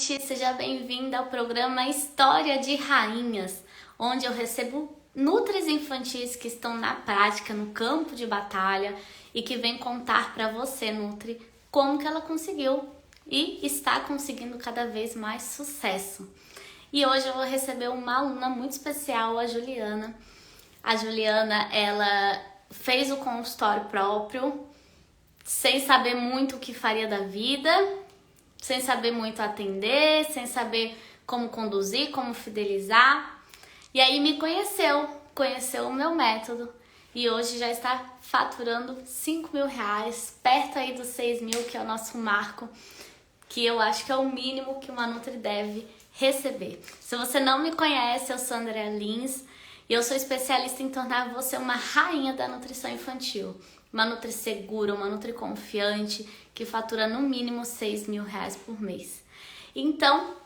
gente, seja bem-vinda ao programa História de Rainhas, onde eu recebo nutris infantis que estão na prática, no campo de batalha e que vêm contar para você, nutri, como que ela conseguiu e está conseguindo cada vez mais sucesso. E hoje eu vou receber uma aluna muito especial, a Juliana. A Juliana, ela fez o consultório próprio, sem saber muito o que faria da vida, sem saber muito atender, sem saber como conduzir, como fidelizar. E aí me conheceu o meu método e hoje já está faturando R$ 5.000, perto aí dos 6.000, que é o nosso marco, que eu acho que é o mínimo que uma nutri deve receber. Se você não me conhece, eu sou Andréa Lins e eu sou especialista em tornar você uma rainha da nutrição infantil. Uma nutri segura, uma nutri confiante, que fatura no mínimo R$ 6.000 por mês. Então,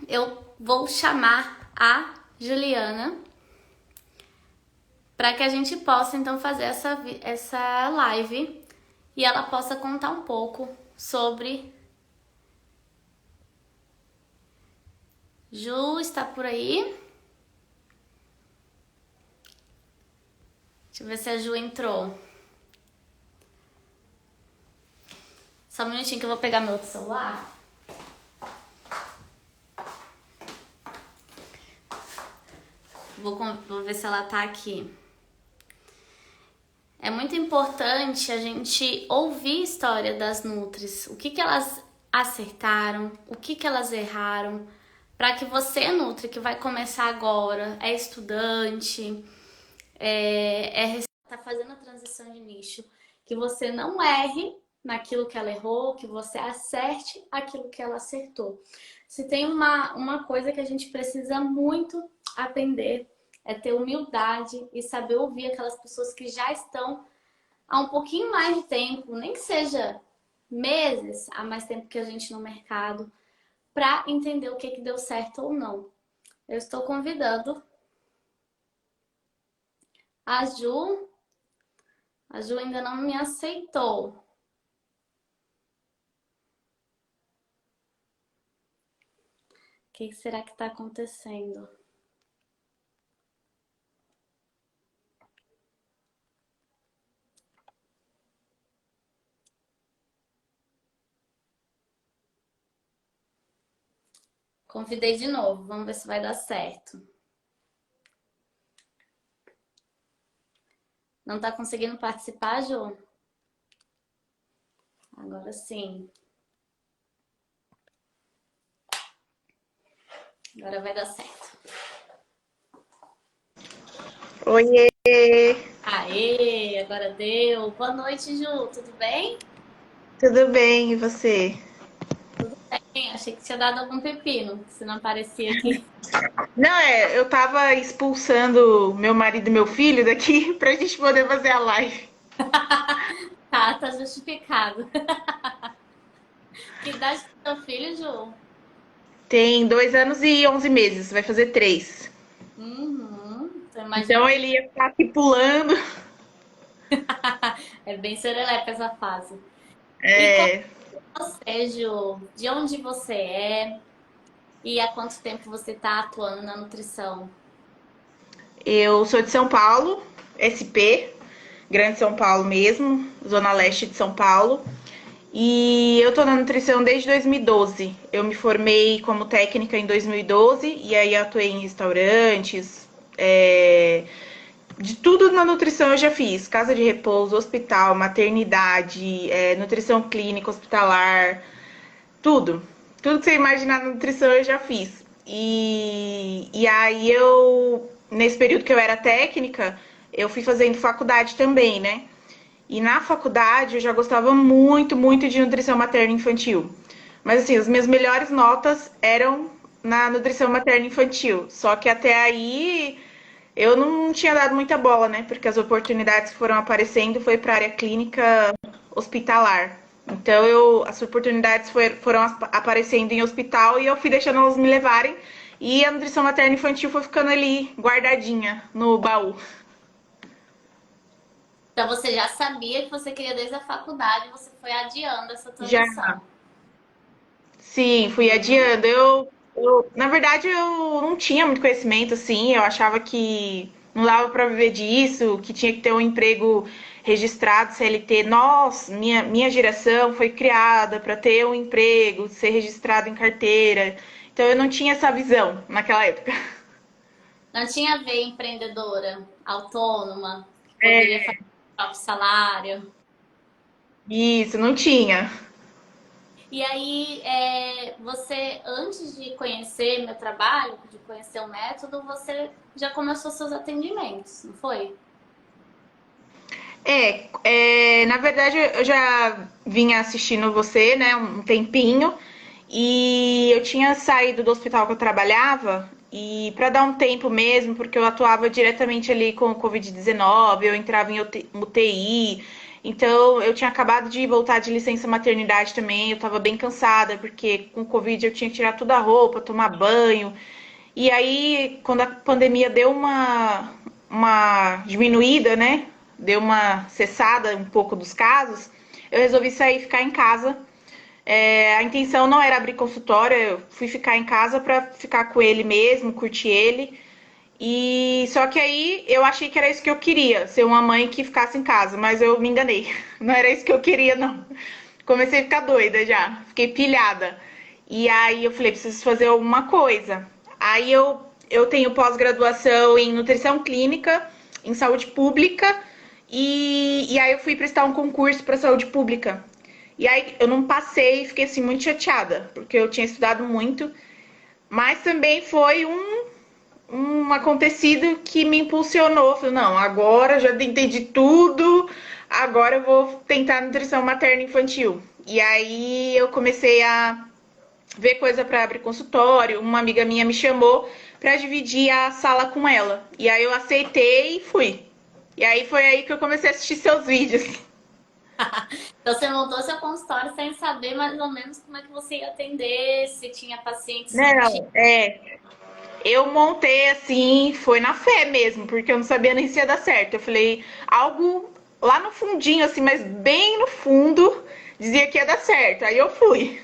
eu vou chamar a Juliana para que a gente possa então fazer essa live e ela possa contar um pouco sobre... Ju, está por aí? Deixa eu ver se a Ju entrou. Só um minutinho que eu vou pegar meu outro celular. Vou ver se ela tá aqui. É muito importante a gente ouvir a história das nutris. O que elas acertaram, o que elas erraram, para que você, nutri, que vai começar agora, é estudante, tá fazendo a transição de nicho, que você não erre naquilo que ela errou, que você acerte aquilo que ela acertou. Se tem uma coisa que a gente precisa muito aprender, é ter humildade e saber ouvir aquelas pessoas que já estão há um pouquinho mais de tempo, nem que seja meses, há mais tempo que a gente no mercado, para entender o que deu certo ou não. Eu estou convidando a Ju. A Ju ainda não me aceitou. O que será que está acontecendo? Convidei de novo, vamos ver se vai dar certo. Não está conseguindo participar, Ju? Agora sim. Agora vai dar certo. Oiê! Aê, agora deu. Boa noite, Ju. Tudo bem? Tudo bem, e você? Tudo bem. Achei que tinha dado algum pepino, se não aparecia aqui. Não, eu tava expulsando meu marido e meu filho daqui pra gente poder fazer a live. Tá justificado. Que idade tem seu filho, Ju? Tem 2 anos e 11 meses, vai fazer 3. Então imagino Então que ele ia ficar aqui pulando. é bem serelepe essa fase. E como É, você, Ju? De onde você é? E há quanto tempo você está atuando na nutrição? eu sou de São Paulo, SP, Grande São Paulo mesmo, Zona Leste de São Paulo. E eu tô na nutrição desde 2012. Eu me formei como técnica em 2012 e aí atuei em restaurantes, de tudo na nutrição eu já fiz. Casa de repouso, hospital, maternidade, nutrição clínica, hospitalar, tudo. Tudo que você imaginar na nutrição eu já fiz. E aí nesse período que eu era técnica, eu fui fazendo faculdade também, né? E na faculdade eu já gostava muito, muito de nutrição materna infantil. Mas assim, as minhas melhores notas eram na nutrição materna infantil. Só que até aí eu não tinha dado muita bola, né? Porque as oportunidades que foram aparecendo foi para a área clínica hospitalar. Então as oportunidades foram aparecendo em hospital e eu fui deixando elas me levarem. E a nutrição materna infantil foi ficando ali guardadinha no baú. Então você já sabia que você queria desde a faculdade, você foi adiando essa Já, transição. Sim, fui adiando. Na verdade, eu não tinha muito conhecimento, assim. Eu achava que não dava para viver disso, que tinha que ter um emprego registrado, CLT. Nós, minha geração foi criada para ter um emprego, ser registrado em carteira. Então, eu não tinha essa visão naquela época. Não tinha a ver empreendedora, autônoma, que poderia fazer o próprio salário. Isso, não tinha. E aí, você, antes de conhecer meu trabalho, de conhecer o método, você já começou seus atendimentos, não foi? Na verdade, eu já vinha assistindo você, né, um tempinho, e eu tinha saído do hospital que eu trabalhava, e para dar um tempo mesmo, porque eu atuava diretamente ali com o Covid-19, eu entrava em UTI, então eu tinha acabado de voltar de licença maternidade também, eu tava bem cansada, porque com o Covid eu tinha que tirar toda a roupa, tomar banho, e aí, quando a pandemia deu uma diminuída, né? Deu uma cessada um pouco dos casos, eu resolvi sair e ficar em casa. A intenção não era abrir consultório, eu fui ficar em casa para ficar com ele mesmo, curtir ele. E só que aí eu achei que era isso que eu queria, ser uma mãe que ficasse em casa, mas eu me enganei. Não era isso que eu queria, não. Comecei a ficar doida já, fiquei pilhada. E aí eu falei, preciso fazer alguma coisa. Aí eu tenho pós-graduação em nutrição clínica, em saúde pública, e aí eu fui prestar um concurso para saúde pública. E aí eu não passei e fiquei assim muito chateada, porque eu tinha estudado muito, mas também foi um acontecido que me impulsionou. Falei, não, agora já entendi tudo, agora eu vou tentar nutrição materna infantil. E aí eu comecei a ver coisa para abrir consultório. Uma amiga minha me chamou para dividir a sala com ela. E aí eu aceitei e fui. E aí foi aí que eu comecei a assistir seus vídeos. Então você montou seu consultório sem saber mais ou menos como é que você ia atender, se tinha paciente, se não tinha. Não, eu montei assim, foi na fé mesmo, porque eu não sabia nem se ia dar certo. Eu falei, algo lá no fundinho, assim, mas bem no fundo, dizia que ia dar certo. Aí eu fui.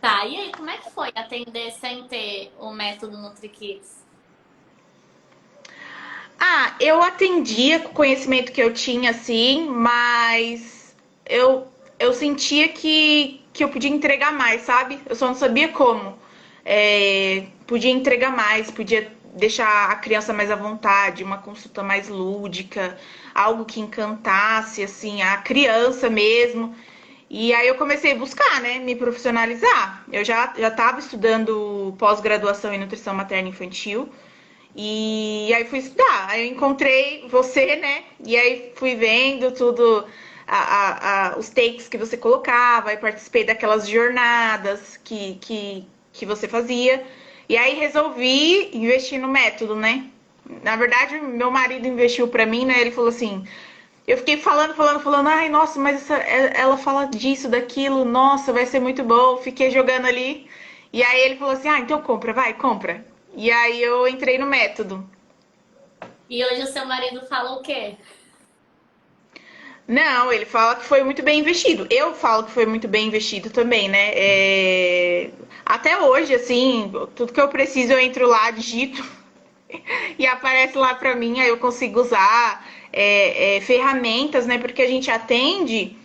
Tá, e aí, como é que foi atender sem ter o método NutriKids? Ah, eu atendia com o conhecimento que eu tinha, assim, mas eu sentia que eu podia entregar mais, sabe? Eu só não sabia como. Podia entregar mais, podia deixar a criança mais à vontade, uma consulta mais lúdica, algo que encantasse, assim, a criança mesmo. E aí eu comecei a buscar, né, me profissionalizar. Eu já estava estudando pós-graduação em nutrição materna e infantil. E aí fui estudar. Aí eu encontrei você, né? E aí fui vendo tudo, os takes que você colocava, aí participei daquelas jornadas que você fazia. E aí resolvi investir no método, né? Na verdade, meu marido investiu pra mim, né? Ele falou assim. Eu fiquei falando. Ai, nossa, mas ela fala disso, daquilo. Nossa, vai ser muito bom. Fiquei jogando ali. E aí ele falou assim: ah, então compra, vai, compra. E aí eu entrei no método. E hoje o seu marido fala o quê? Não, ele fala que foi muito bem investido. Eu falo que foi muito bem investido também, né? Até hoje, assim, tudo que eu preciso eu entro lá, digito e aparece lá pra mim, aí eu consigo usar ferramentas, né? Porque a gente atende,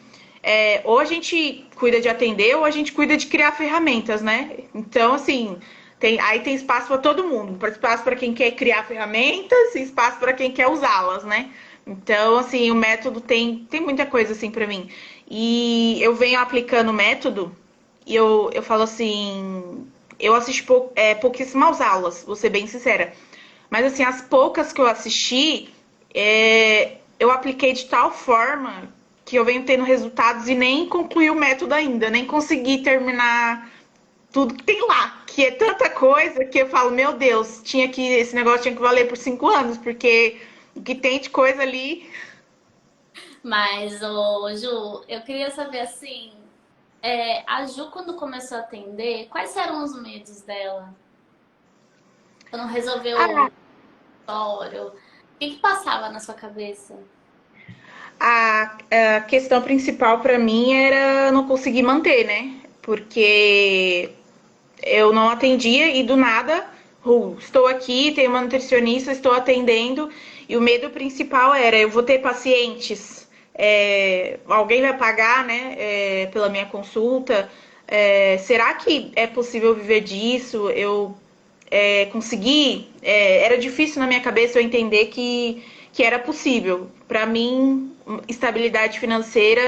ou a gente cuida de atender, ou a gente cuida de criar ferramentas, né? Então, assim, aí tem espaço para todo mundo, espaço para quem quer criar ferramentas, e espaço para quem quer usá-las, né? Então, assim, o método tem muita coisa assim para mim. E eu venho aplicando o método e eu falo assim, eu assisto pouquíssimas aulas, vou ser bem sincera. Mas assim, as poucas que eu assisti, eu apliquei de tal forma que eu venho tendo resultados e nem concluí o método ainda, nem consegui terminar tudo que tem lá. Que é tanta coisa que eu falo, meu Deus, esse negócio tinha que valer por 5 anos, porque o que tem de coisa ali. Mas, ô, Ju, eu queria saber assim, a Ju, quando começou a atender, quais eram os medos dela? Quando resolveu Ah, o consultório, o que que passava na sua cabeça? a questão principal para mim era não conseguir manter, né? porque eu não atendia e do nada, estou aqui, tenho uma nutricionista, estou atendendo, e o medo principal era, eu vou ter pacientes, alguém vai pagar, né, pela minha consulta, será que é possível viver disso? Eu consegui, era difícil na minha cabeça eu entender que era possível. Para mim, estabilidade financeira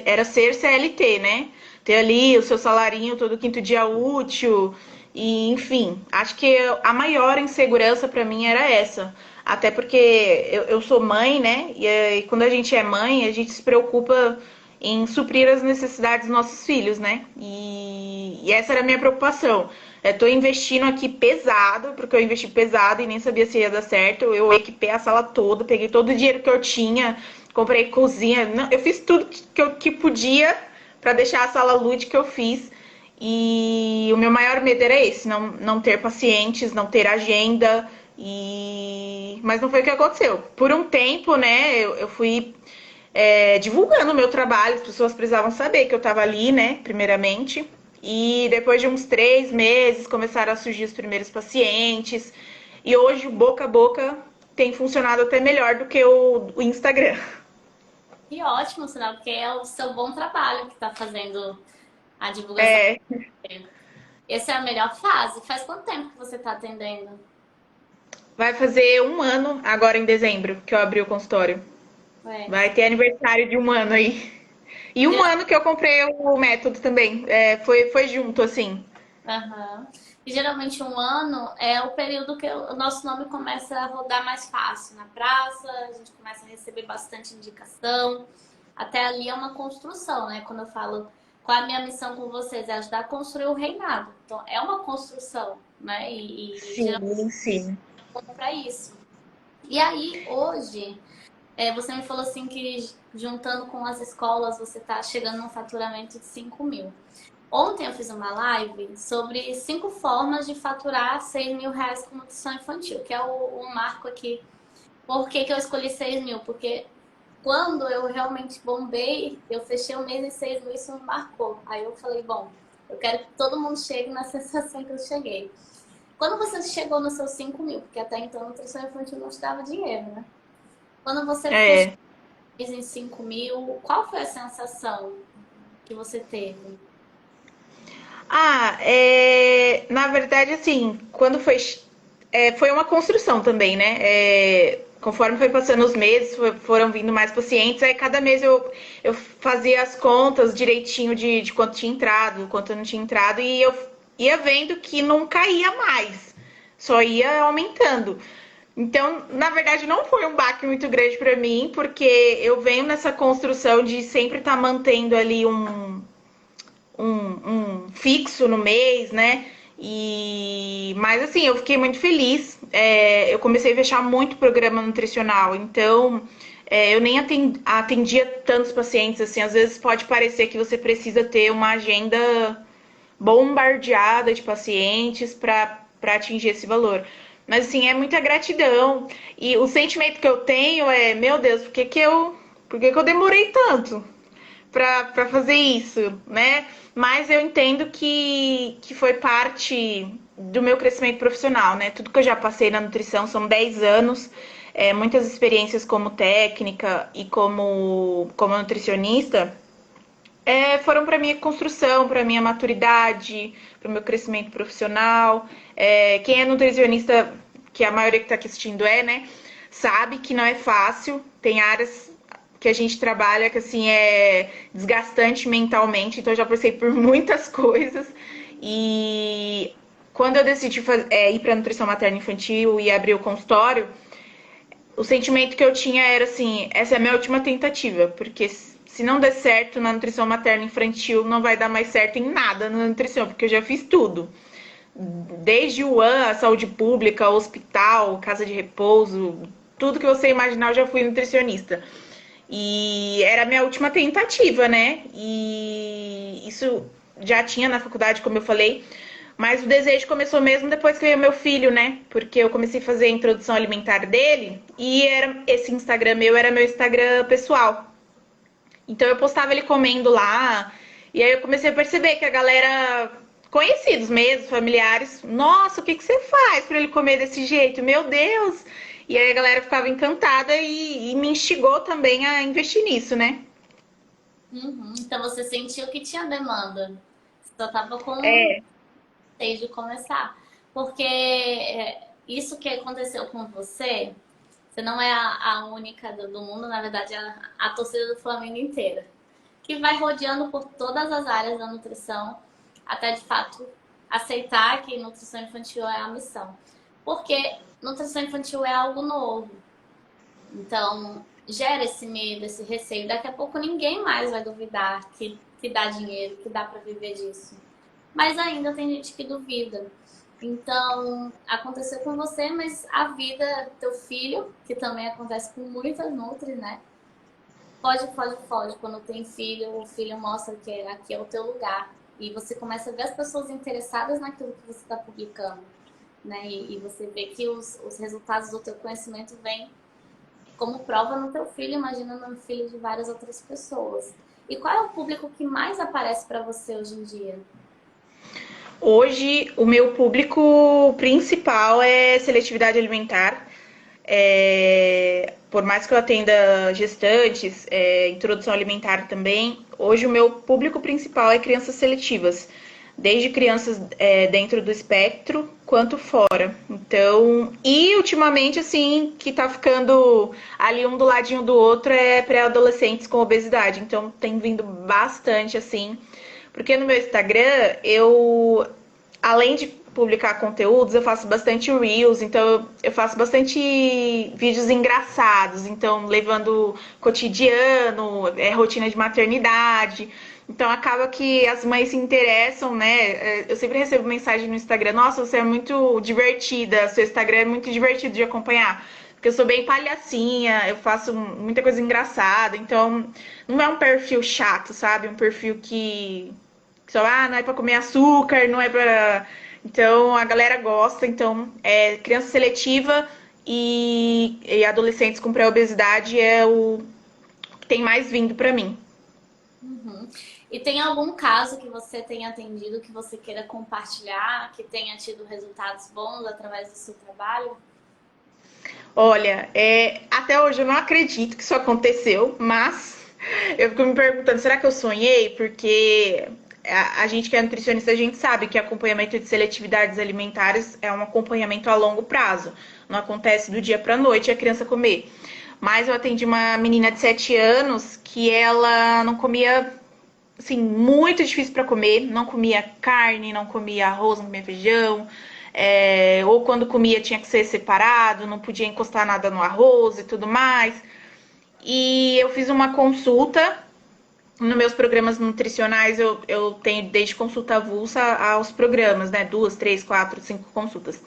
era ser CLT, né? Ter ali o seu salarinho todo quinto dia útil, e enfim, acho que a maior insegurança para mim era essa. Até porque eu sou mãe, né? E quando a gente é mãe, a gente se preocupa em suprir as necessidades dos nossos filhos, né? E essa era a minha preocupação. Tô investindo aqui pesado, porque eu investi pesado e nem sabia se ia dar certo. Eu equipei a sala toda, peguei todo o dinheiro que eu tinha, comprei cozinha. Não, eu fiz tudo que podia para deixar a sala lúdica, eu fiz. E o meu maior medo era esse, não ter pacientes, não ter agenda. Mas não foi o que aconteceu. Por um tempo, né, eu fui divulgando o meu trabalho, as pessoas precisavam saber que eu estava ali, né, primeiramente. E depois de uns 3 meses começaram a surgir os primeiros pacientes. E hoje, boca a boca, tem funcionado até melhor do que o Instagram. Que ótimo, sinal, porque é o seu bom trabalho que está fazendo a divulgação. É, Essa é a melhor fase. Faz quanto tempo que você está atendendo? vai fazer um ano agora em dezembro que eu abri o consultório. É. Vai ter aniversário de um ano aí. E um Geral- ano que eu comprei o método também. Foi junto, assim. Aham. E geralmente um ano é o período que o nosso nome começa a rodar mais fácil na praça, a gente começa a receber bastante indicação. Até ali é uma construção, né? Quando eu falo qual é a minha missão com vocês, é ajudar a construir o reinado. Então é uma construção, né? E geralmente Sim, sim. é para isso. E aí, hoje, você me falou assim que juntando com as escolas você está chegando num faturamento de 5.000. Ontem eu fiz uma live sobre 5 formas de faturar 6.000 reais com nutrição infantil, que é o marco aqui. Por que que eu escolhi 6.000? Porque quando eu realmente bombei, eu fechei o mês em 6.000, isso me marcou. Aí eu falei, bom, eu quero que todo mundo chegue na sensação que eu cheguei. Quando você chegou nos seus 5.000, porque até então a nutrição infantil não te dava dinheiro, né? Quando você fechou É. o mês em 5.000, qual foi a sensação que você teve? Na verdade, assim, quando foi uma construção também, né? Conforme foi passando os meses, foram vindo mais pacientes, aí cada mês eu fazia as contas direitinho de quanto tinha entrado, quanto não tinha entrado, e eu ia vendo que não caía mais, só ia aumentando. Então, na verdade, não foi um baque muito grande para mim, porque eu venho nessa construção de sempre estar mantendo ali um fixo no mês, né? Mas assim, eu fiquei muito feliz. Eu comecei a fechar muito programa nutricional, então eu nem atendia tantos pacientes assim. Às vezes pode parecer que você precisa ter uma agenda bombardeada de pacientes para atingir esse valor. Mas assim, é muita gratidão. E o sentimento que eu tenho é, meu Deus, por que eu demorei tanto para fazer isso, né? Mas eu entendo que foi parte do meu crescimento profissional, né? Tudo que eu já passei na nutrição são 10 anos, muitas experiências como técnica e como nutricionista, foram para minha construção, para minha maturidade, para o meu crescimento profissional. Quem é nutricionista, que a maioria que está aqui assistindo né? Sabe que não é fácil, tem áreas que a gente trabalha que assim é desgastante mentalmente, então eu já passei por muitas coisas. E quando eu decidi ir para nutrição materna infantil e abrir o consultório, o sentimento que eu tinha era assim, essa é a minha última tentativa, porque se não der certo na nutrição materna infantil, não vai dar mais certo em nada na nutrição, porque eu já fiz tudo. Desde o a saúde pública, hospital, casa de repouso, tudo que você imaginar, eu já fui nutricionista. E era a minha última tentativa, né? E isso já tinha na faculdade, como eu falei. Mas o desejo começou mesmo depois que veio meu filho, né? Porque eu comecei a fazer a introdução alimentar dele e esse Instagram meu era meu Instagram pessoal. Então eu postava ele comendo lá E aí eu comecei a perceber que a galera, conhecidos mesmo, familiares, nossa, o que que você faz para ele comer desse jeito? Meu Deus! E aí a galera ficava encantada e me instigou também a investir nisso, né? Uhum. Então você sentiu que tinha demanda. Só tava com É, receio de começar. Porque isso que aconteceu com você, você não é a única do mundo, na verdade, é a torcida do Flamengo inteira. Que vai rodeando por todas as áreas da nutrição, até de fato aceitar que nutrição infantil é a missão. Porque nutrição infantil é algo novo. Então, gera esse medo, esse receio. Daqui a pouco ninguém mais vai duvidar que dá dinheiro, que dá para viver disso. Mas ainda tem gente que duvida. Então, aconteceu com você, mas a vida, teu filho, que também acontece com muitas nutri, né? Pode. Quando tem filho, o filho mostra que aqui é o teu lugar. E você começa a ver as pessoas interessadas naquilo que você está publicando, né? E você vê que os resultados do teu conhecimento vêm como prova no teu filho, imagina no filho de várias outras pessoas. E qual é o público que mais aparece para você hoje em dia? hoje o meu público principal é seletividade alimentar. Por mais que eu atenda gestantes, introdução alimentar também, hoje o meu público principal é crianças seletivas, desde crianças dentro do espectro quanto fora. Então, e ultimamente, assim, que tá ficando ali um do ladinho do outro é pré-adolescentes com obesidade. Então, tem vindo bastante, assim, porque no meu Instagram eu além de publicar conteúdos, eu faço bastante reels, então eu faço bastante vídeos engraçados, então levando cotidiano, rotina de maternidade. Então acaba que as mães se interessam, né? Eu sempre recebo mensagem no Instagram: nossa, você é muito divertida, seu Instagram é muito divertido de acompanhar. Porque eu sou bem palhacinha, eu faço muita coisa engraçada, então não é um perfil chato, sabe? Um perfil que só, não é pra comer açúcar, não é pra. Então a galera gosta. Então, criança seletiva e adolescentes com pré-obesidade é o que tem mais vindo pra mim. Uhum. E tem algum caso que você tenha atendido que você queira compartilhar, que tenha tido resultados bons através do seu trabalho? Olha, até hoje eu não acredito que isso aconteceu, mas eu fico me perguntando, será que eu sonhei? Porque a gente que é nutricionista, a gente sabe que acompanhamento de seletividades alimentares é um acompanhamento a longo prazo. Não acontece do dia para noite a criança comer. Mas eu atendi uma menina de 7 anos que ela não comia, assim, muito difícil para comer, não comia carne, não comia arroz, não comia feijão, ou quando comia tinha que ser separado, não podia encostar nada no arroz e tudo mais. E eu fiz uma consulta. Nos meus programas nutricionais, eu tenho desde consulta avulsa aos programas, né? 2, 3, 4, 5 consultas.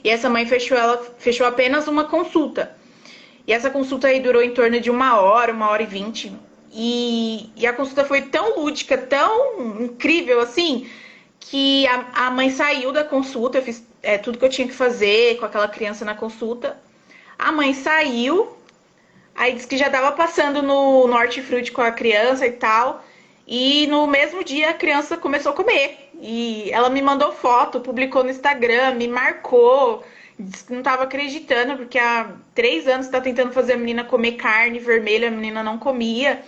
E essa mãe fechou apenas uma consulta. E essa consulta aí durou em torno de 1 hora e 20. E a consulta foi tão lúdica, tão incrível assim, que a mãe saiu da consulta. Eu fiz tudo que eu tinha que fazer com aquela criança na consulta. A mãe saiu, aí disse que já tava passando no hortifruti com a criança e tal. E no mesmo dia a criança começou a comer. E ela me mandou foto, publicou no Instagram, me marcou. Disse que não tava acreditando, porque há 3 anos tá tentando fazer a menina comer carne vermelha, a menina não comia.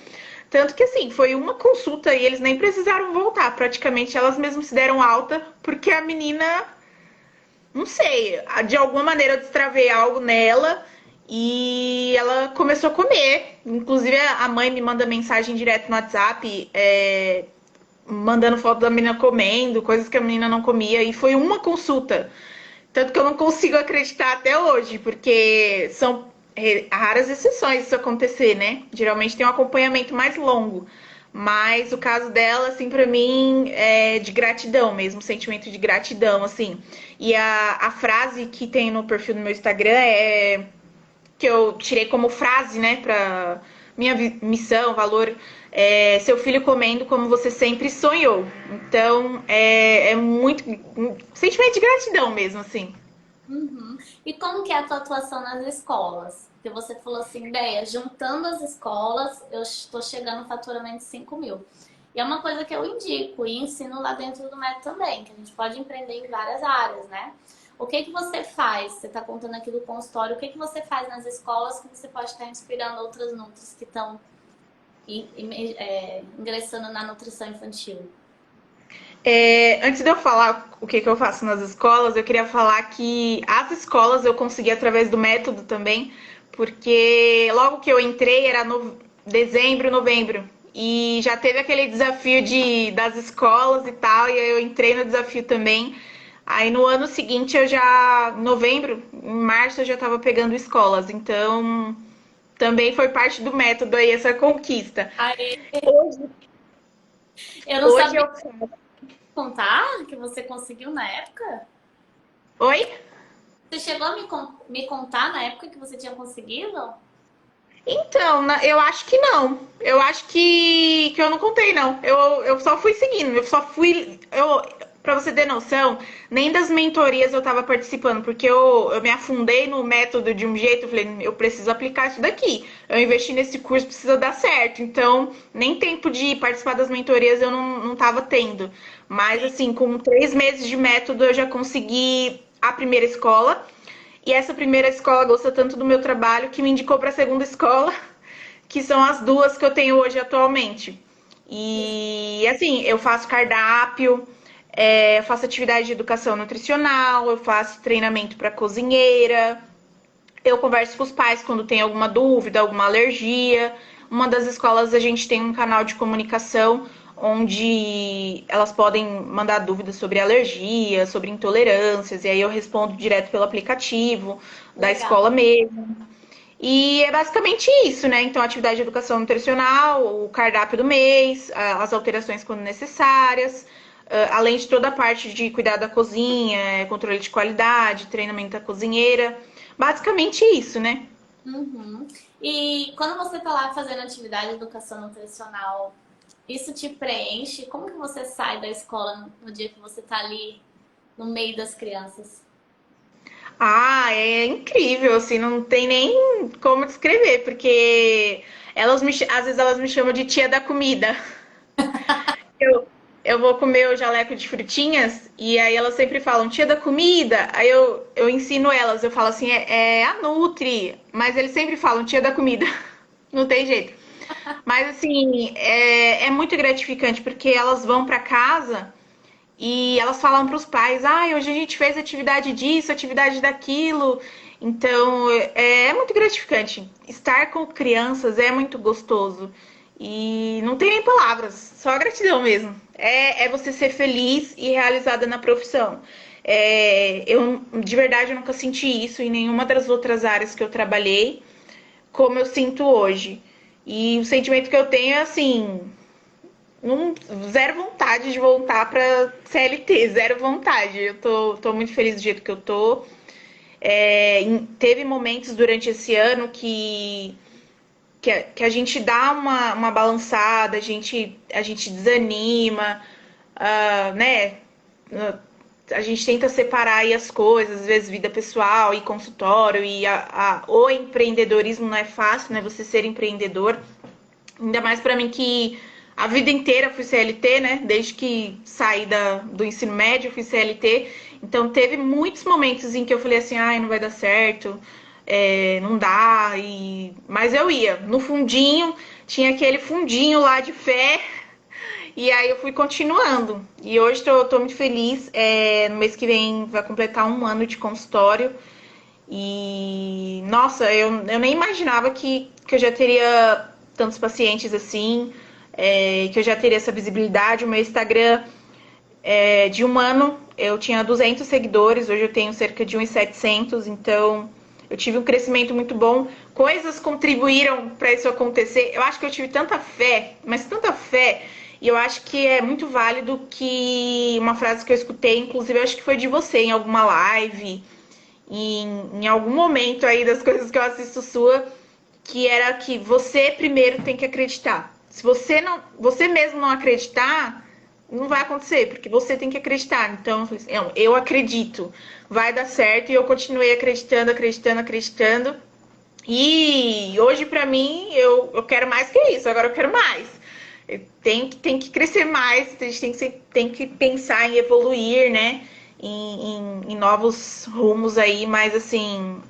Tanto que assim, foi uma consulta e eles nem precisaram voltar. Praticamente elas mesmas se deram alta, porque a menina, não sei, de alguma maneira eu destravei algo nela e ela começou a comer. Inclusive, a mãe me manda mensagem direto no WhatsApp, mandando foto da menina comendo, coisas que a menina não comia. E foi uma consulta. Tanto que eu não consigo acreditar até hoje, porque são raras exceções isso acontecer, né? Geralmente tem um acompanhamento mais longo. Mas o caso dela, assim, pra mim é de gratidão mesmo, sentimento de gratidão, assim. E a frase que tem no perfil do meu Instagram que eu tirei como frase, né, pra minha missão, valor, seu filho comendo como você sempre sonhou. Então, é muito sentimento de gratidão mesmo, assim. Uhum. E como que é a tua atuação nas escolas? Porque você falou assim, ideia, juntando as escolas, eu estou chegando no faturamento de 5 mil. E é uma coisa que eu indico e ensino lá dentro do método também, que a gente pode empreender em várias áreas, né? O que que você faz? Você está contando aqui do consultório. O que que você faz nas escolas que você pode estar inspirando outras nutris que estão ingressando na nutrição infantil? Antes de eu falar o que eu faço nas escolas, eu queria falar que as escolas eu consegui através do método também, porque logo que eu entrei era dezembro, novembro, e já teve aquele desafio das escolas e tal, e aí eu entrei no desafio também. Aí no ano seguinte novembro, em março eu já estava pegando escolas, então também foi parte do método aí essa conquista. Aí, Hoje, eu não hoje sabia eu contar que você conseguiu na época. Oi? Você chegou a me contar na época que você tinha conseguido? Então, eu acho que não. Eu acho que eu não contei, não. Eu só fui seguindo. Eu só fui. Pra você ter noção, nem das mentorias eu tava participando, porque eu me afundei no método de um jeito. Eu falei, eu preciso aplicar isso daqui. Eu investi nesse curso, precisa dar certo. Então, nem tempo de participar das mentorias eu não tava tendo. Mas, assim, com 3 meses de método, eu já consegui a primeira escola. E essa primeira escola gostou tanto do meu trabalho que me indicou para a segunda escola, que são as duas que eu tenho hoje atualmente. E assim, eu faço cardápio, faço atividade de educação nutricional, eu faço treinamento para cozinheira, eu converso com os pais quando tem alguma dúvida, alguma alergia. Uma das escolas a gente tem um canal de comunicação onde elas podem mandar dúvidas sobre alergia, sobre intolerâncias, e aí eu respondo direto pelo aplicativo da Legal. escola mesmo. E é basicamente isso, né? Então, atividade de educação nutricional, o cardápio do mês, as alterações quando necessárias, além de toda a parte de cuidar da cozinha, controle de qualidade, treinamento da cozinheira. Basicamente isso, né? Uhum. E quando você está lá fazendo atividade de educação nutricional, isso te preenche? Como que você sai da escola no dia que você está ali no meio das crianças? Ah, é incrível, assim, não tem nem como descrever, porque às vezes elas me chamam de tia da comida. Eu, eu vou comer o jaleco de frutinhas e aí elas sempre falam tia da comida. Aí eu ensino elas, eu falo assim, é a Nutri, mas eles sempre falam tia da comida. Não tem jeito. Mas assim, é muito gratificante porque elas vão para casa e elas falam para os pais: ah, hoje a gente fez atividade disso, atividade daquilo. Então é muito gratificante. Estar com crianças é muito gostoso. E não tem nem palavras, só gratidão mesmo. É você ser feliz e realizada na profissão. Eu, de verdade, eu nunca senti isso em nenhuma das outras áreas que eu trabalhei, como eu sinto hoje. E o sentimento que eu tenho é assim, zero vontade de voltar pra CLT, zero vontade. Eu tô muito feliz do jeito que eu tô. Teve momentos durante esse ano que a gente dá uma balançada, a gente desanima, né? A gente tenta separar aí as coisas, às vezes vida pessoal e consultório, e o empreendedorismo não é fácil, né? Você ser empreendedor. Ainda mais para mim que a vida inteira fui CLT, né? Desde que saí do ensino médio, fui CLT. Então teve muitos momentos em que eu falei assim, ai, não vai dar certo, não dá. Mas eu ia. No fundinho, tinha aquele fundinho lá de fé. E aí eu fui continuando. E hoje tô muito feliz. No mês que vem vai completar 1 ano de consultório. E, nossa, eu nem imaginava que eu já teria tantos pacientes assim, que eu já teria essa visibilidade. O meu Instagram, de 1 ano, eu tinha 200 seguidores, hoje eu tenho cerca de uns 700, então eu tive um crescimento muito bom. Coisas contribuíram para isso acontecer. Eu acho que eu tive tanta fé, mas tanta fé, e eu acho que é muito válido que uma frase que eu escutei, inclusive eu acho que foi de você em alguma live, em algum momento aí das coisas que eu assisto sua, que era que você primeiro tem que acreditar. Se você mesmo não acreditar, não vai acontecer, porque você tem que acreditar. Então, eu falei assim, não, eu acredito, vai dar certo, e eu continuei acreditando, acreditando, acreditando. E hoje, pra mim, eu quero mais que isso, agora eu quero mais. Tem que crescer mais, a gente tem que pensar em evoluir, né? Em novos rumos aí, mas assim,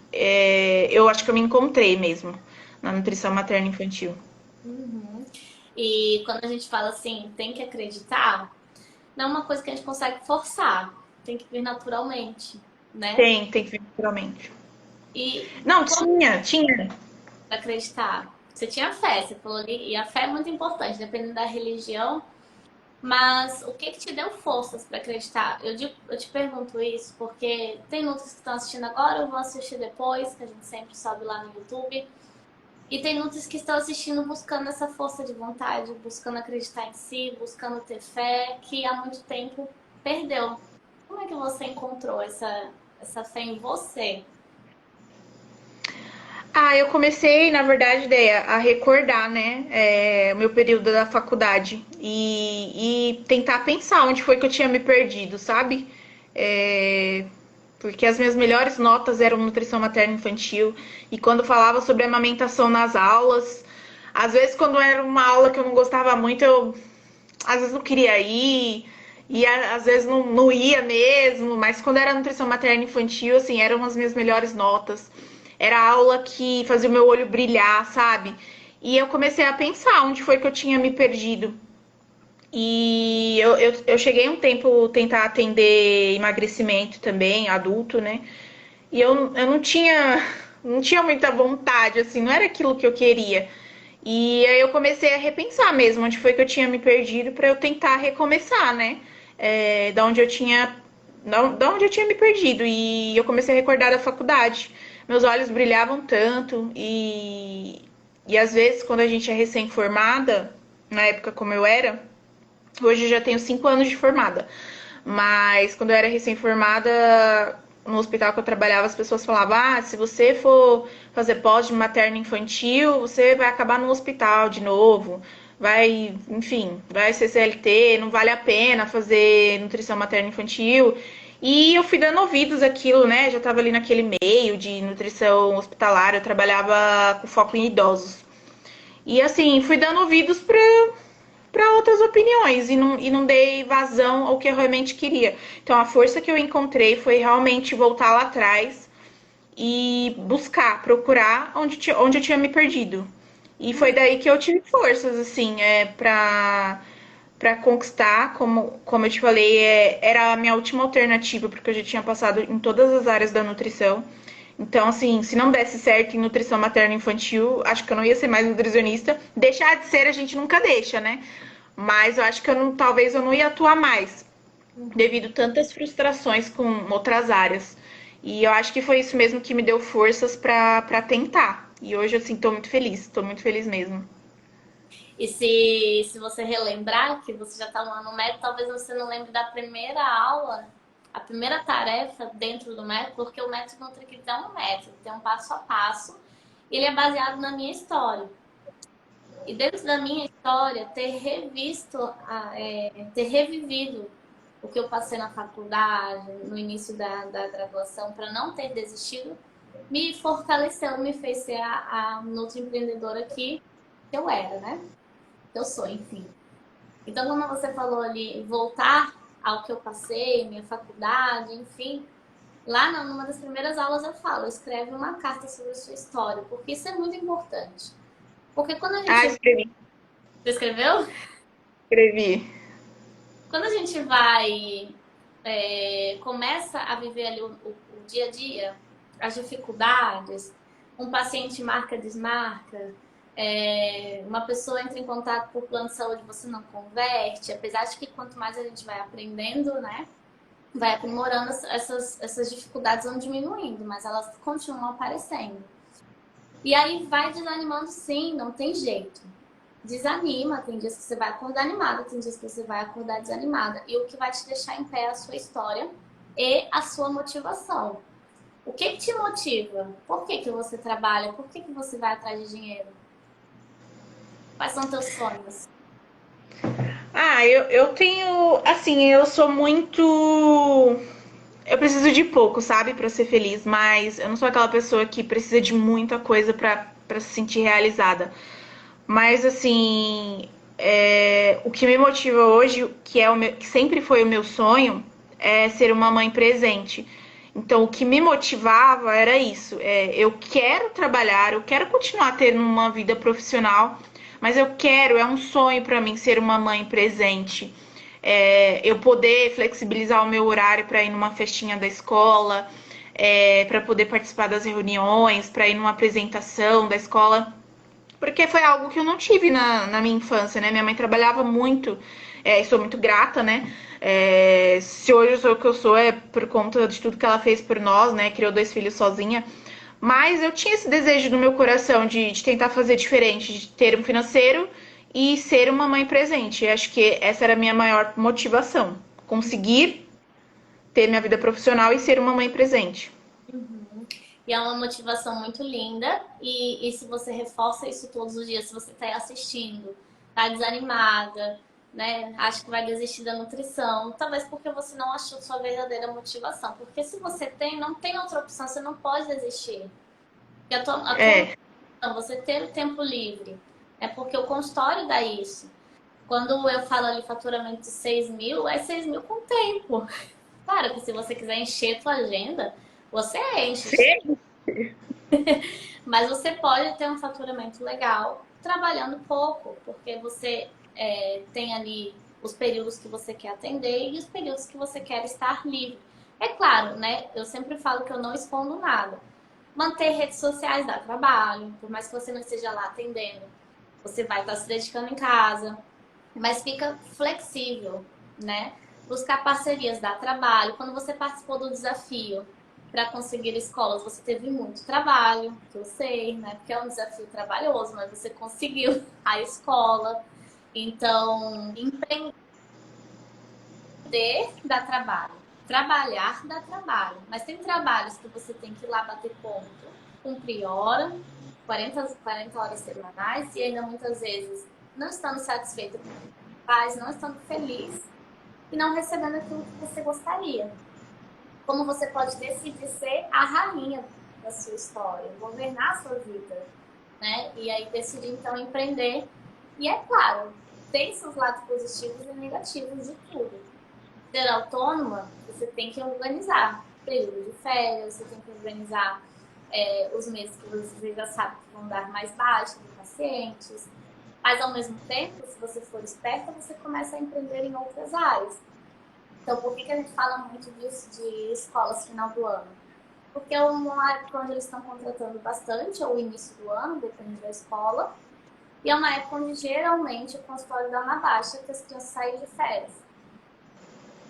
eu acho que eu me encontrei mesmo na nutrição materna infantil. Uhum. E quando a gente fala assim, tem que acreditar, não é uma coisa que a gente consegue forçar, tem que vir naturalmente, né? Tem que vir naturalmente. E Não, como tinha. acreditar? Você tinha fé, você falou ali, e a fé é muito importante, dependendo da religião. Mas o que que te deu forças para acreditar? Eu te pergunto isso porque tem outros que estão assistindo agora, eu vou assistir depois, que a gente sempre sobe lá no YouTube. E tem outros que estão assistindo buscando essa força de vontade, buscando acreditar em si, buscando ter fé, que há muito tempo perdeu. Como é que você encontrou essa fé em você? Ah, eu comecei, na verdade, ideia a recordar, né, o meu período da faculdade e tentar pensar onde foi que eu tinha me perdido, sabe? É, porque as minhas melhores notas eram nutrição materna infantil e quando falava sobre amamentação nas aulas, às vezes quando era uma aula que eu não gostava muito, eu às vezes não queria ir e às vezes não ia mesmo, mas quando era nutrição materna infantil, assim, eram as minhas melhores notas. Era a aula que fazia o meu olho brilhar, sabe? E eu comecei a pensar onde foi que eu tinha me perdido. E eu cheguei um tempo tentar atender emagrecimento também, adulto, né? E eu não tinha muita vontade, assim, não era aquilo que eu queria. E aí eu comecei a repensar mesmo onde foi que eu tinha me perdido para eu tentar recomeçar, né? Da onde eu tinha da onde eu tinha me perdido. E eu comecei a recordar da faculdade. Meus olhos brilhavam tanto e às vezes quando a gente é recém-formada, na época como eu era, hoje eu já tenho 5 anos de formada. Mas quando eu era recém-formada, no hospital que eu trabalhava, as pessoas falavam: ah, se você for fazer pós de materno infantil, você vai acabar no hospital de novo. Vai, enfim, vai ser CLT, não vale a pena fazer nutrição materno infantil. E eu fui dando ouvidos àquilo, né? Já estava ali naquele meio de nutrição hospitalar, eu trabalhava com foco em idosos. E assim, fui dando ouvidos para outras opiniões e não dei vazão ao que eu realmente queria. Então a força que eu encontrei foi realmente voltar lá atrás e buscar, procurar onde eu tinha me perdido. E foi daí que eu tive forças, assim, para conquistar, como eu te falei, era a minha última alternativa, porque eu já tinha passado em todas as áreas da nutrição. Então, assim, se não desse certo em nutrição materna infantil, acho que eu não ia ser mais nutricionista. Deixar de ser a gente nunca deixa, né? Mas eu acho que talvez eu não ia atuar mais, devido a tantas frustrações com outras áreas. E eu acho que foi isso mesmo que me deu forças para tentar. E hoje, assim, tô muito feliz mesmo. E se você relembrar que você já está no ano médio, talvez você não lembre da primeira aula, a primeira tarefa dentro do método, porque o método NutriKids é um método, tem um passo a passo, e ele é baseado na minha história. E dentro da minha história, ter revisto, ter revivido o que eu passei na faculdade, no início da graduação, para não ter desistido, me fortaleceu, me fez ser a empreendedora que eu era, né? Que eu sou, enfim. Então, quando você falou ali, voltar ao que eu passei, minha faculdade, enfim, lá numa das primeiras aulas eu falo, escreve uma carta sobre a sua história, porque isso é muito importante. Porque quando a Ah, gente... escrevi, Você escreveu? escrevi. Quando a gente vai, começa a viver ali o dia a dia, as dificuldades, um paciente marca, desmarca, uma pessoa entra em contato por plano de saúde, você não converte, apesar de que quanto mais a gente vai aprendendo, né, vai aprimorando essas dificuldades vão diminuindo, mas elas continuam aparecendo. E aí vai desanimando sim, não tem jeito. Desanima, tem dias que você vai acordar animada, tem dias que você vai acordar desanimada. E o que vai te deixar em pé é a sua história e a sua motivação. O que que te motiva? Por que que você trabalha? Por que que você vai atrás de dinheiro? Quais são teus sonhos? Ah, eu tenho. Assim, eu sou muito. Eu preciso de pouco, sabe, pra ser feliz, mas eu não sou aquela pessoa que precisa de muita coisa pra se sentir realizada. Mas, assim, o que me motiva hoje, que sempre foi o meu sonho, é ser uma mãe presente. Então, o que me motivava era isso. Eu quero trabalhar, eu quero continuar tendo uma vida profissional, mas é um sonho para mim ser uma mãe presente. Eu poder flexibilizar o meu horário para ir numa festinha da escola, para poder participar das reuniões, para ir numa apresentação da escola. Porque foi algo que eu não tive na minha infância, né? Minha mãe trabalhava muito, e sou muito grata, né? Se hoje eu sou o que eu sou, é por conta de tudo que ela fez por nós, né? Criou 2 filhos sozinha. Mas eu tinha esse desejo no meu coração de tentar fazer diferente, de ter um financeiro e ser uma mãe presente. E acho que essa era a minha maior motivação. Conseguir ter minha vida profissional e ser uma mãe presente. Uhum. E é uma motivação muito linda. E se você reforça isso todos os dias, se você está assistindo, tá desanimada, né? Acha que vai desistir da nutrição, talvez porque você não achou sua verdadeira motivação. Porque se você tem, não tem outra opção, você não pode desistir. E a tua É, motivação, você ter o tempo livre, é porque o consultório dá isso. Quando eu falo ali faturamento de 6 mil, é 6 mil com tempo. Claro que se você quiser encher a tua agenda, você enche. sim. Mas você pode ter um faturamento legal trabalhando pouco, porque você tem ali os períodos que você quer atender e os períodos que você quer estar livre. É claro, né? Eu sempre falo que eu não escondo nada. Manter redes sociais dá trabalho, por mais que você não esteja lá atendendo, você vai estar se dedicando em casa, mas fica flexível, né? Buscar parcerias dá trabalho. Quando você participou do desafio para conseguir escolas, você teve muito trabalho, que eu sei, né? Porque é um desafio trabalhoso, mas você conseguiu a escola. Então, empreender dá trabalho, trabalhar dá trabalho, mas tem trabalhos que você tem que ir lá bater ponto, cumprir hora, 40 horas semanais, e ainda muitas vezes não estando satisfeito com o que faz, não estando feliz e não recebendo aquilo que você gostaria. Como você pode decidir ser a rainha da sua história, governar a sua vida, né? E aí decidir então empreender. E é claro, tem seus lados positivos e negativos de tudo. Ser autônoma, você tem que organizar período de férias, você tem que organizar os meses que você já sabe que vão dar mais baixa de pacientes. Mas ao mesmo tempo, se você for esperta, você começa a empreender em outras áreas. Então, por que a gente fala muito disso de escolas final do ano? Porque é uma época onde eles estão contratando bastante, ou o início do ano, depende da escola. E é uma época onde geralmente o consultório dá uma baixa, que as crianças saem de férias.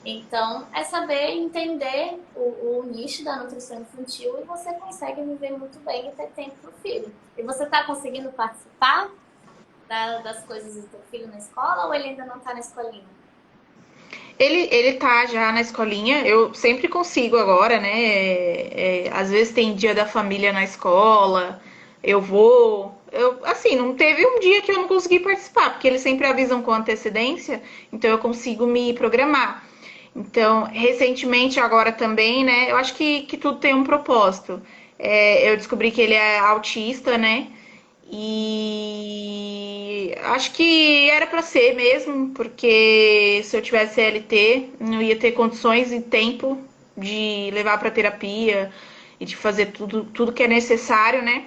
Então, é saber entender o nicho da nutrição infantil e você consegue viver muito bem e ter tempo para o filho. E você está conseguindo participar das coisas do seu filho na escola ou ele ainda não está na escolinha? Ele tá já na escolinha, eu sempre consigo agora, né? Às vezes tem dia da família na escola, eu vou. Assim, não teve um dia que eu não consegui participar, porque eles sempre avisam com antecedência, então eu consigo me programar. Então, recentemente, agora também, né? Eu acho que tudo tem um propósito. Eu descobri que ele é autista, né? E acho que era para ser mesmo, porque se eu tivesse CLT, não ia ter condições e tempo de levar para terapia e de fazer tudo que é necessário, né?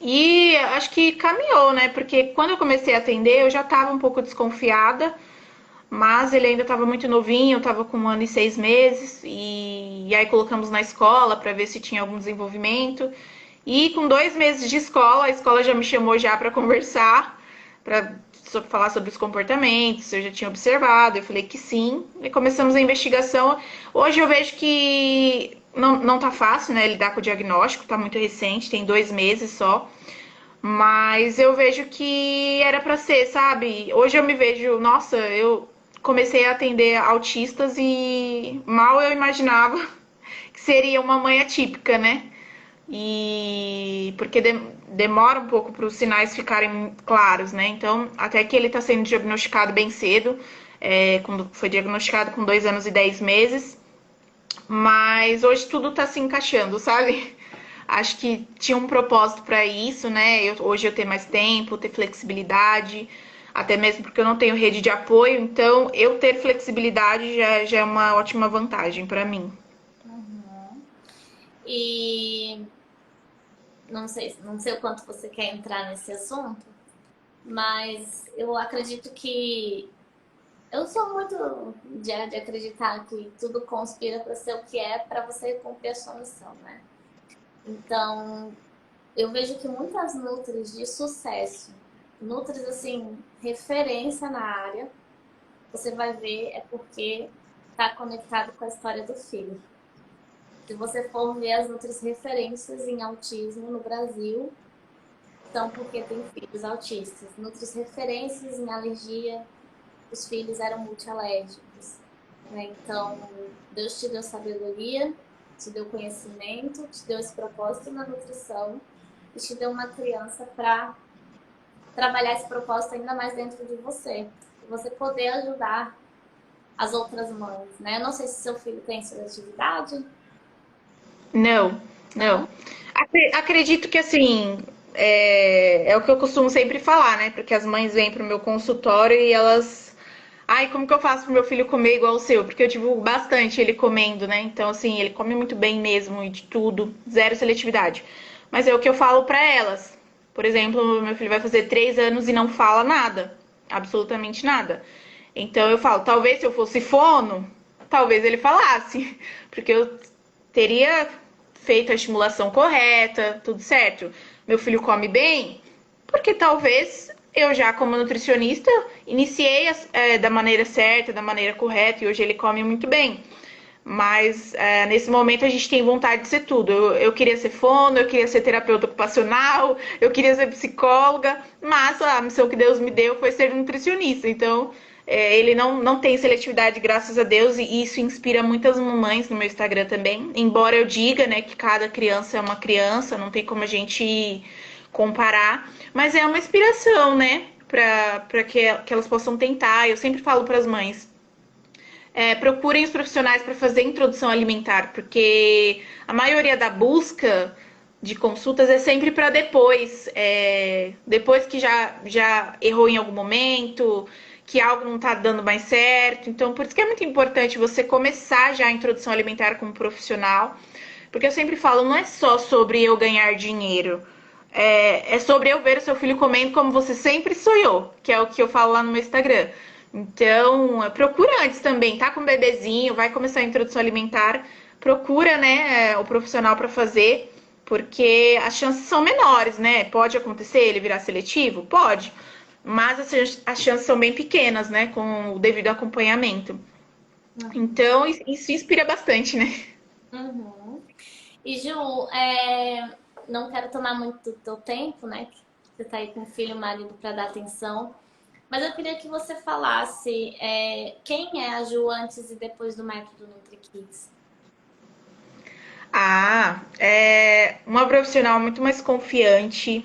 E acho que caminhou, né? Porque quando eu comecei a atender, eu já estava um pouco desconfiada, mas ele ainda estava muito novinho, eu estava com 1 ano e 6 meses, e aí colocamos na escola para ver se tinha algum desenvolvimento. E com 2 meses de escola, a escola já me chamou já para conversar, para falar sobre os comportamentos, se eu já tinha observado. Eu falei que sim, e começamos a investigação. Hoje eu vejo que não tá fácil, né, lidar com o diagnóstico, tá muito recente, tem 2 meses só. Mas eu vejo que era para ser, sabe? Hoje eu me vejo, nossa, eu comecei a atender autistas e mal eu imaginava que seria uma mãe atípica, né? E porque demora um pouco para os sinais ficarem claros, né? Então, até que ele está sendo diagnosticado bem cedo, quando foi diagnosticado com 2 anos e 10 meses, mas hoje tudo está se encaixando, sabe? Acho que tinha um propósito para isso, né? Hoje eu ter mais tempo, ter flexibilidade. até mesmo porque eu não tenho rede de apoio, então eu ter flexibilidade já é uma ótima vantagem para mim. Uhum. E não sei o quanto você quer entrar nesse assunto, mas eu acredito que eu sou muito de acreditar que tudo conspira para ser o que é para você cumprir a sua missão, né? Então, eu vejo que muitas nutris de sucesso, nutris assim, referência na área, você vai ver é porque está conectado com a história do filho. Se você for ver as outras referências em autismo no Brasil, são porque tem filhos autistas. Outras referências em alergia, os filhos eram multialérgicos. Né? Então, Deus te deu sabedoria, te deu conhecimento, te deu esse propósito na nutrição e te deu uma criança para trabalhar esse propósito ainda mais dentro de você. E você poder ajudar as outras mães, né? Eu não sei se seu filho tem seletividade. Não, não. Não? Acredito que assim, é o que eu costumo sempre falar, né? Porque as mães vêm pro meu consultório e elas. Ai, como que eu faço pro meu filho comer igual o seu? Porque eu divulgo bastante ele comendo, né? Então, assim, ele come muito bem mesmo e de tudo, zero seletividade. Mas é o que eu falo pra elas. Por exemplo, meu filho vai fazer 3 anos e não fala nada, absolutamente nada. Então eu falo, talvez se eu fosse fono, talvez ele falasse, porque eu teria feito a estimulação correta, tudo certo. Meu filho come bem, porque talvez eu já, como nutricionista, iniciei da maneira certa, da maneira correta, e hoje ele come muito bem. Mas nesse momento a gente tem vontade de ser tudo. Eu queria ser fono, eu queria ser terapeuta ocupacional, eu queria ser psicóloga, mas a missão que Deus me deu foi ser nutricionista. Então ele não tem seletividade, graças a Deus, e isso inspira muitas mamães no meu Instagram também. Embora eu diga, né, que cada criança é uma criança, não tem como a gente comparar, mas é uma inspiração, né, para que elas possam tentar. Eu sempre falo para as mães, procurem os profissionais para fazer introdução alimentar, porque a maioria da busca de consultas é sempre para depois, depois que já errou em algum momento, que algo não está dando mais certo. Então, por isso que é muito importante você começar já a introdução alimentar como profissional, porque eu sempre falo, não é só sobre eu ganhar dinheiro, é sobre eu ver o seu filho comendo como você sempre sonhou, que é o que eu falo lá no meu Instagram. Então, procura antes também, tá com um bebezinho, vai começar a introdução alimentar, procura, né, o profissional para fazer, porque as chances são menores, né? Pode acontecer ele virar seletivo? Pode, mas as chances são bem pequenas, né, com o devido acompanhamento. Uhum. Então, isso inspira bastante, né? Uhum. E Ju, não quero tomar muito do teu tempo, né? Que você tá aí com o filho e o marido para dar atenção. Mas eu queria que você falasse quem é a Ju antes e depois do método NutriKids. É uma profissional muito mais confiante,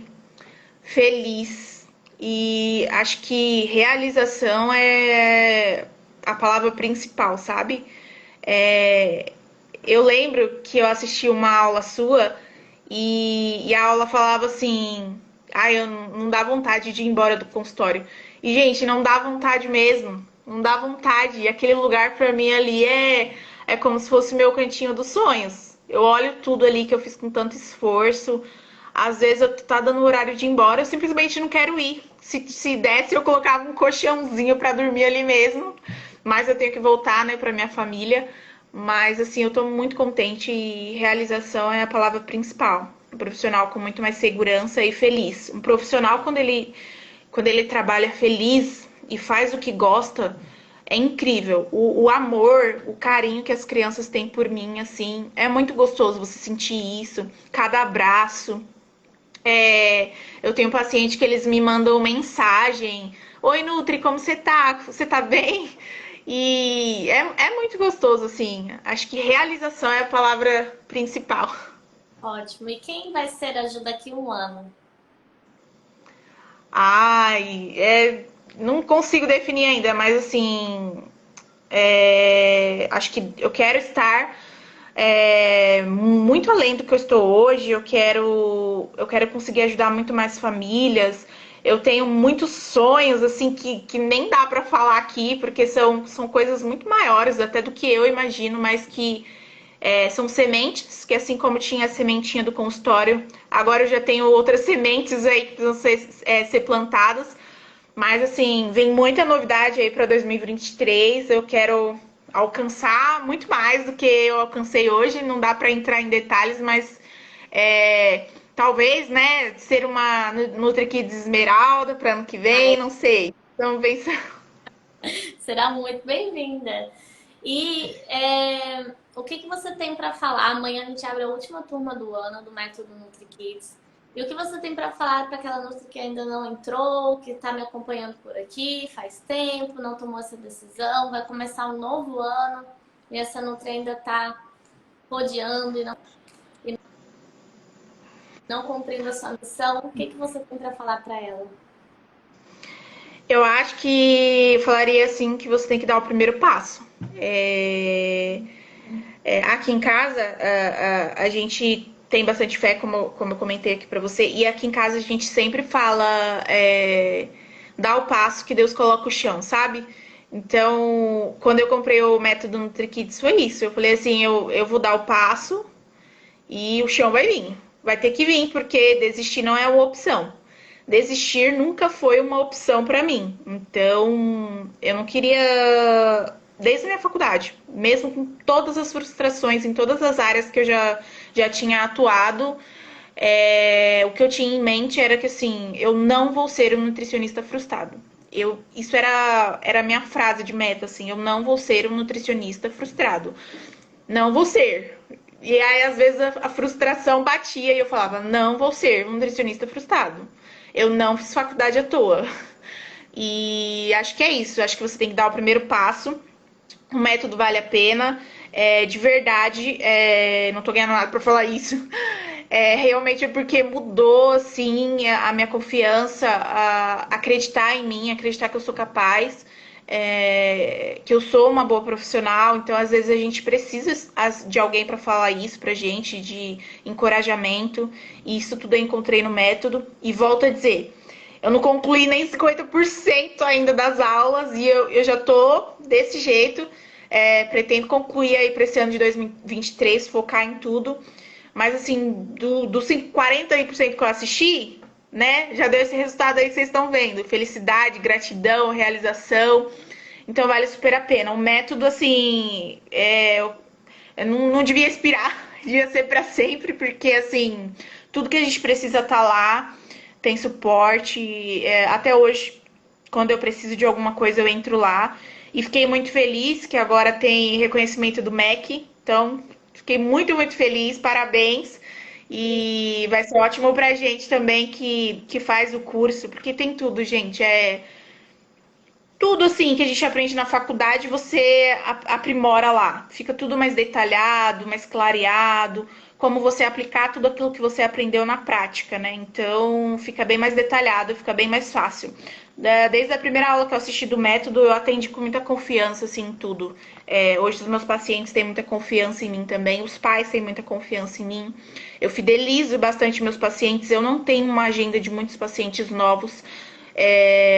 feliz e acho que realização é a palavra principal, sabe? É, eu lembro que eu assisti uma aula sua e a aula falava assim: ai, eu não dá vontade de ir embora do consultório. E, gente, não dá vontade mesmo. Não dá vontade. E aquele lugar pra mim ali é como se fosse meu cantinho dos sonhos. Eu olho tudo ali que eu fiz com tanto esforço. Às vezes eu tá dando o horário de ir embora, eu simplesmente não quero ir. Se desse, eu colocava um colchãozinho pra dormir ali mesmo. Mas eu tenho que voltar, né, pra minha família. Mas assim, eu tô muito contente e realização é a palavra principal. Um profissional com muito mais segurança e feliz. Um profissional, quando ele trabalha feliz e faz o que gosta, é incrível. O amor, o carinho que as crianças têm por mim, assim, é muito gostoso você sentir isso. Cada abraço. Eu tenho paciente que eles me mandam mensagem: oi, Nutri, como você tá? Você tá bem? E é muito gostoso, assim. Acho que realização é a palavra principal. Ótimo. E quem vai ser a Ju daqui a um ano? Ai, não consigo definir ainda, mas assim, acho que eu quero estar muito além do que eu estou hoje. Eu quero conseguir ajudar muito mais famílias. Eu tenho muitos sonhos, assim, que nem dá pra falar aqui, porque são coisas muito maiores até do que eu imagino, mas que são sementes, que assim como tinha a sementinha do consultório, agora eu já tenho outras sementes aí que precisam ser plantadas. Mas assim, vem muita novidade aí para 2023. Eu quero alcançar muito mais do que eu alcancei hoje. Não dá para entrar em detalhes, mas talvez, né, ser uma NutriKids Esmeralda para ano que vem, não sei. Então, pensando. Será muito bem-vinda. E o que você tem para falar? Amanhã a gente abre a última turma do ano do Método NutriKids. E o que você tem para falar para aquela Nutri que ainda não entrou, que está me acompanhando por aqui faz tempo, não tomou essa decisão, vai começar um novo ano e essa Nutri ainda está rodeando e não cumprindo a sua missão? O que você tem para falar para ela? Eu acho que falaria assim que você tem que dar o primeiro passo. Aqui em casa, a gente tem bastante fé, como eu comentei aqui pra você, e aqui em casa a gente sempre fala dá o passo que Deus coloca o chão, sabe? Então, quando eu comprei o método NutriKids, foi isso. Eu falei assim, eu vou dar o passo e o chão vai vir. Vai ter que vir, porque desistir não é uma opção. Desistir nunca foi uma opção para mim. Então, eu não queria, desde a minha faculdade, mesmo com todas as frustrações em todas as áreas que eu já tinha atuado, o que eu tinha em mente era que assim, eu não vou ser um nutricionista frustrado. Isso era a minha frase de meta, assim, eu não vou ser um nutricionista frustrado. Não vou ser. E aí, às vezes, a frustração batia e eu falava, não vou ser um nutricionista frustrado. Eu não fiz faculdade à toa. E acho que é isso. Acho que você tem que dar o primeiro passo. O método vale a pena. De verdade, não tô ganhando nada pra falar isso. Realmente é porque mudou, assim, a minha confiança, acreditar em mim, acreditar que eu sou capaz. Que eu sou uma boa profissional, então às vezes a gente precisa de alguém para falar isso pra gente, de encorajamento, e isso tudo eu encontrei no método. E volto a dizer, eu não concluí nem 50% ainda das aulas e eu já tô desse jeito. Pretendo concluir aí para esse ano de 2023, focar em tudo. Mas assim, dos 40% que eu assisti, né? Já deu esse resultado aí que vocês estão vendo. Felicidade, gratidão, realização. Então vale super a pena. O método, assim, eu não devia expirar, devia ser para sempre, porque assim, tudo que a gente precisa tá lá, tem suporte. Até hoje, quando eu preciso de alguma coisa, eu entro lá. E fiquei muito feliz que agora tem reconhecimento do MEC. Então, fiquei muito, muito feliz. Parabéns. E vai ser ótimo pra gente também que faz o curso, porque tem tudo, gente. Tudo assim que a gente aprende na faculdade, você aprimora lá. Fica tudo mais detalhado, mais clareado, como você aplicar tudo aquilo que você aprendeu na prática, né? Então, fica bem mais detalhado, fica bem mais fácil. Desde a primeira aula que eu assisti do método, eu atendi com muita confiança, assim, em tudo. Hoje os meus pacientes têm muita confiança em mim também, os pais têm muita confiança em mim. Eu fidelizo bastante meus pacientes, eu não tenho uma agenda de muitos pacientes novos,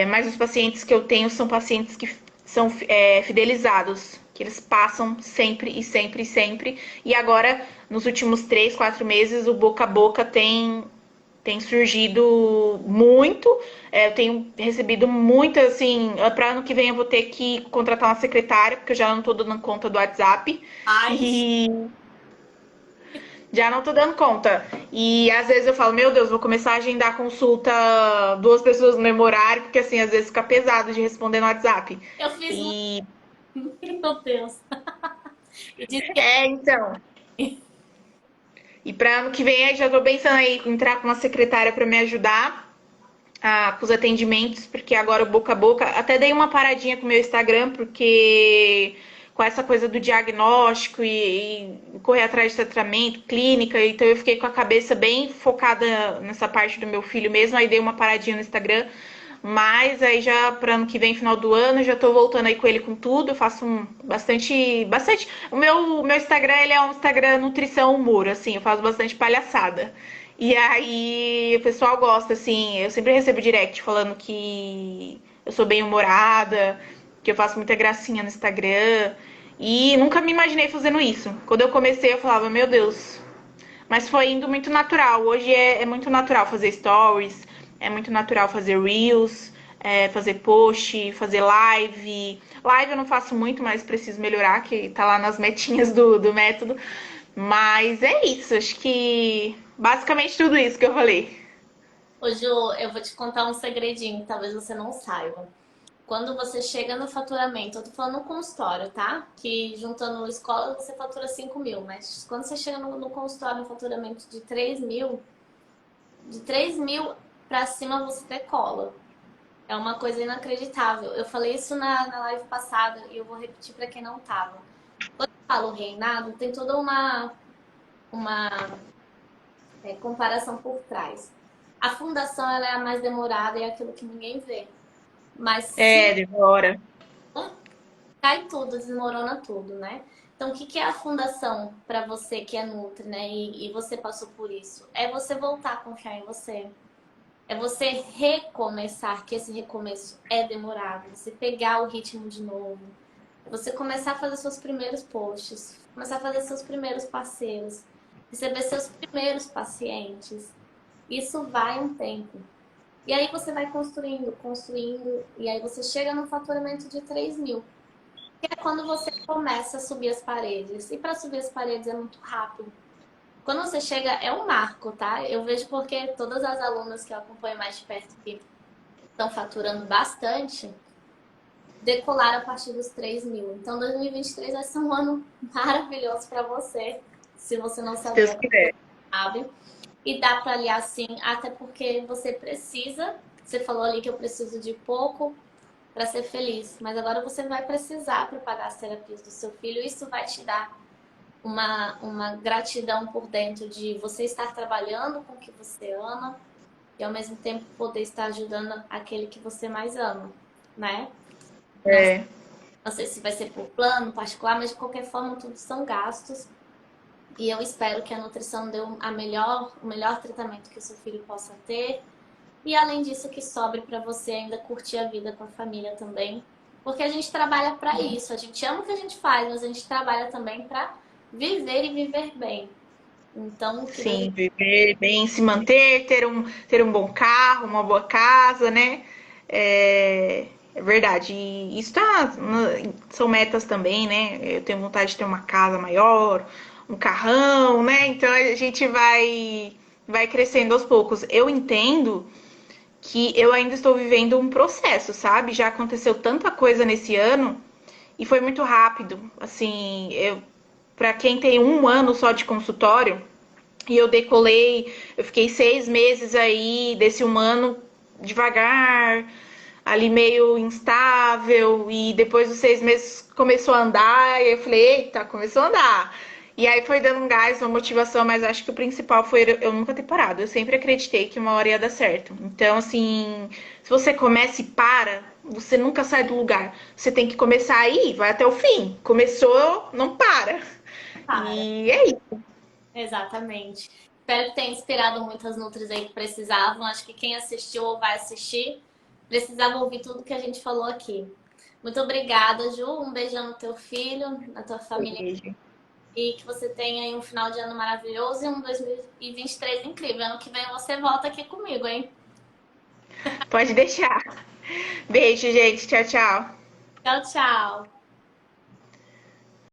mas os pacientes que eu tenho são pacientes que são fidelizados, que eles passam sempre e sempre e sempre. E agora, nos últimos 3, 4 meses, o boca a boca tem surgido muito. Eu tenho recebido muito, assim, para ano que vem eu vou ter que contratar uma secretária, porque eu já não tô dando conta do WhatsApp. Ai, E já não tô dando conta. E às vezes eu falo, meu Deus, vou começar a agendar consulta 2 pessoas no mesmo horário, porque assim, às vezes fica pesado de responder no WhatsApp. eu fiz E meu Deus. E disse que então. E para ano que vem já tô pensando aí em entrar com uma secretária para me ajudar com os atendimentos, porque agora o boca a boca, até dei uma paradinha com o meu Instagram, porque com essa coisa do diagnóstico e correr atrás de tratamento, clínica, então eu fiquei com a cabeça bem focada nessa parte do meu filho mesmo, aí dei uma paradinha no Instagram, mas aí já para ano que vem, final do ano, já tô voltando aí com ele com tudo, eu faço bastante, o meu Instagram, ele é um Instagram nutrição humor, assim, eu faço bastante palhaçada. E aí o pessoal gosta, assim, eu sempre recebo direct falando que eu sou bem humorada, que eu faço muita gracinha no Instagram. E nunca me imaginei fazendo isso. Quando eu comecei, eu falava, meu Deus. Mas foi indo muito natural. Hoje é muito natural fazer stories, é muito natural fazer reels, fazer post, fazer live. Live eu não faço muito, mas preciso melhorar, que tá lá nas metinhas do método. Mas é isso, acho que basicamente tudo isso que eu falei. Ô, Ju, eu vou te contar um segredinho, que talvez você não saiba. Quando você chega no faturamento, eu tô falando no consultório, tá? Que juntando escola você fatura 5 mil, mas quando você chega no consultório no faturamento de 3 mil, de 3 mil pra cima você decola. É uma coisa inacreditável. Eu falei isso na live passada e eu vou repetir pra quem não tava. Quando eu falo reinado, tem toda uma comparação por trás. A fundação ela é a mais demorada e é aquilo que ninguém vê. Mas se É, demora. cai tudo, desmorona tudo, né? Então, o que que é a fundação para você que é Nutri, né? E você passou por isso? É você voltar a confiar em você. É você recomeçar, que esse recomeço é demorado. Você pegar o ritmo de novo. Você começar a fazer seus primeiros posts. Começar a fazer seus primeiros parceiros. Receber seus primeiros pacientes. Isso vai um tempo. E aí você vai construindo, construindo. E aí você chega no faturamento de 3 mil. Que é quando você começa a subir as paredes. E para subir as paredes é muito rápido. Quando você chega, é um marco, tá? Eu vejo porque todas as alunas que eu acompanho mais de perto que estão faturando bastante, decolaram a partir dos 3 mil. Então, 2023 vai ser um ano maravilhoso para você. Se você não Se Deus sabia, quiser. sabe? E dá para aliar sim, até porque você precisa. Você falou ali que eu preciso de pouco para ser feliz, mas agora você vai precisar para pagar as terapias do seu filho. Isso vai te dar uma gratidão por dentro de você estar trabalhando com o que você ama e ao mesmo tempo poder estar ajudando aquele que você mais ama, né? Não, É, não sei se vai ser por plano particular, mas de qualquer forma tudo são gastos. E eu espero que a nutrição dê o melhor tratamento que o seu filho possa ter. E além disso, que sobre para você ainda curtir a vida com a família também. Porque a gente trabalha para isso. A gente ama o que a gente faz, mas a gente trabalha também para viver e viver bem. Então, que sim, viver bem, se manter, ter um bom carro, uma boa casa, né? É verdade. E isso são metas também, né? Eu tenho vontade de ter uma casa maior, um carrão, né? Então a gente vai crescendo aos poucos. Eu entendo que eu ainda estou vivendo um processo, sabe? Já aconteceu tanta coisa nesse ano e foi muito rápido. Assim, para quem tem um ano só de consultório, e eu decolei, eu fiquei 6 meses aí desse humano devagar, ali meio instável, e depois dos 6 meses começou a andar, e eu falei, eita, começou a andar. E aí foi dando um gás, uma motivação, mas acho que o principal foi eu nunca ter parado. Eu sempre acreditei que uma hora ia dar certo. Então, assim, se você começa e para, você nunca sai do lugar. Você tem que começar aí, vai até o fim. Começou, não para. para. E é isso. Exatamente. Espero que tenha inspirado muitas nutris aí que precisavam. Acho que quem assistiu ou vai assistir precisava ouvir tudo que a gente falou aqui. Muito obrigada, Ju. Um beijão no teu filho, na tua família. Beijo. E que você tenha aí um final de ano maravilhoso e um 2023 incrível. Ano que vem você volta aqui comigo, hein? Pode deixar. Beijo, gente. Tchau, tchau. Tchau, tchau.